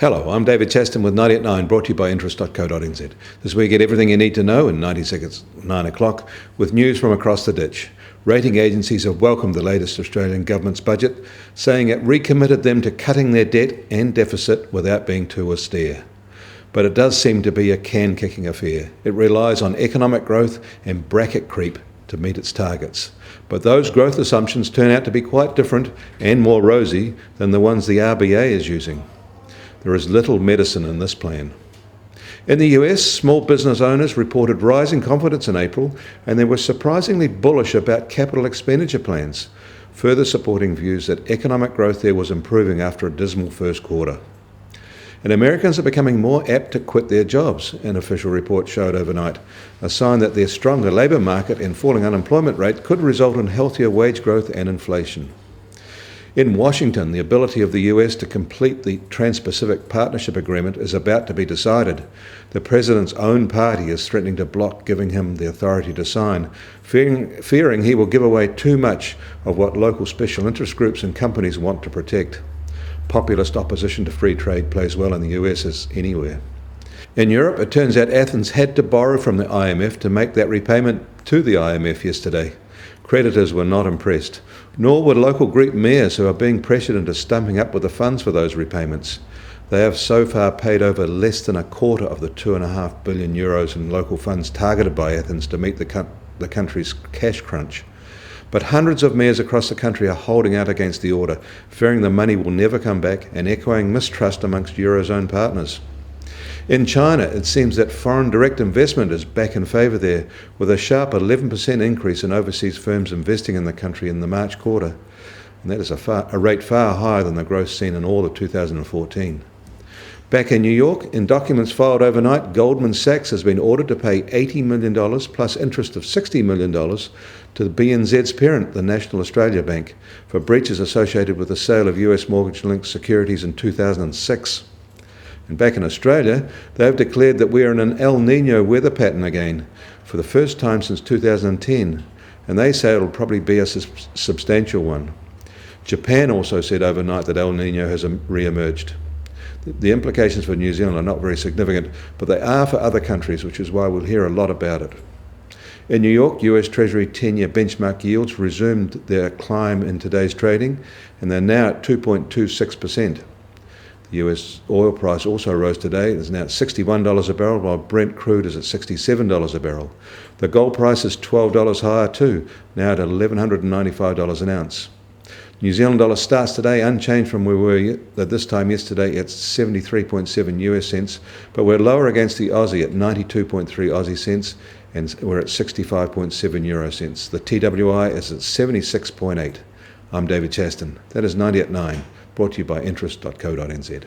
Hello, I'm David Chaston with 90 at 9, brought to you by interest.co.nz. This is where you get everything you need to know in 90 seconds, 9 o'clock, with news from across the ditch. Rating agencies have welcomed the latest Australian government's budget, saying it recommitted them to cutting their debt and deficit without being too austere. But it does seem to be a can-kicking affair. It relies on economic growth and bracket creep to meet its targets. But those growth assumptions turn out to be quite different and more rosy than the ones the RBA is using. There is little medicine in this plan. In the US, small business owners reported rising confidence in April, and they were surprisingly bullish about capital expenditure plans, further supporting views that economic growth there was improving after a dismal first quarter. And Americans are becoming more apt to quit their jobs, an official report showed overnight, a sign that their stronger labour market and falling unemployment rate could result in healthier wage growth and inflation. In Washington, the ability of the US to complete the Trans-Pacific Partnership Agreement is about to be decided. The president's own party is threatening to block giving him the authority to sign, fearing he will give away too much of what local special interest groups and companies want to protect. Populist opposition to free trade plays well in the US as anywhere. In Europe, it turns out Athens had to borrow from the IMF to make that repayment to the IMF yesterday. Creditors were not impressed, nor were local Greek mayors who are being pressured into stumping up with the funds for those repayments. They have so far paid over less than a quarter of the €2.5 billion in local funds targeted by Athens to meet the country's cash crunch. But hundreds of mayors across the country are holding out against the order, fearing the money will never come back and echoing mistrust amongst Eurozone partners. In China, it seems that foreign direct investment is back in favour there, with a sharp 11% increase in overseas firms investing in the country in the March quarter. And that is a rate far higher than the growth seen in all of 2014. Back in New York, in documents filed overnight, Goldman Sachs has been ordered to pay $80 million plus interest of $60 million to the BNZ's parent, the National Australia Bank, for breaches associated with the sale of US mortgage-linked securities in 2006. And back in Australia, they have declared that we are in an El Nino weather pattern again, for the first time since 2010, and they say it'll probably be a substantial one. Japan also said overnight that El Nino has re-emerged. The implications for New Zealand are not very significant, but they are for other countries, which is why we'll hear a lot about it. In New York, US Treasury 10-year benchmark yields resumed their climb in today's trading, and they're now at 2.26%. The US oil price also rose today. It is now at $61 a barrel, while Brent crude is at $67 a barrel. The gold price is $12 higher too, now at $1,195 an ounce. New Zealand dollar starts today unchanged from where we were at this time yesterday at 73.7 US cents, but we're lower against the Aussie at 92.3 Aussie cents, and we're at 65.7 euro cents. The TWI is at 76.8. I'm David Chaston. That is 90 at 9, brought to you by interest.co.nz.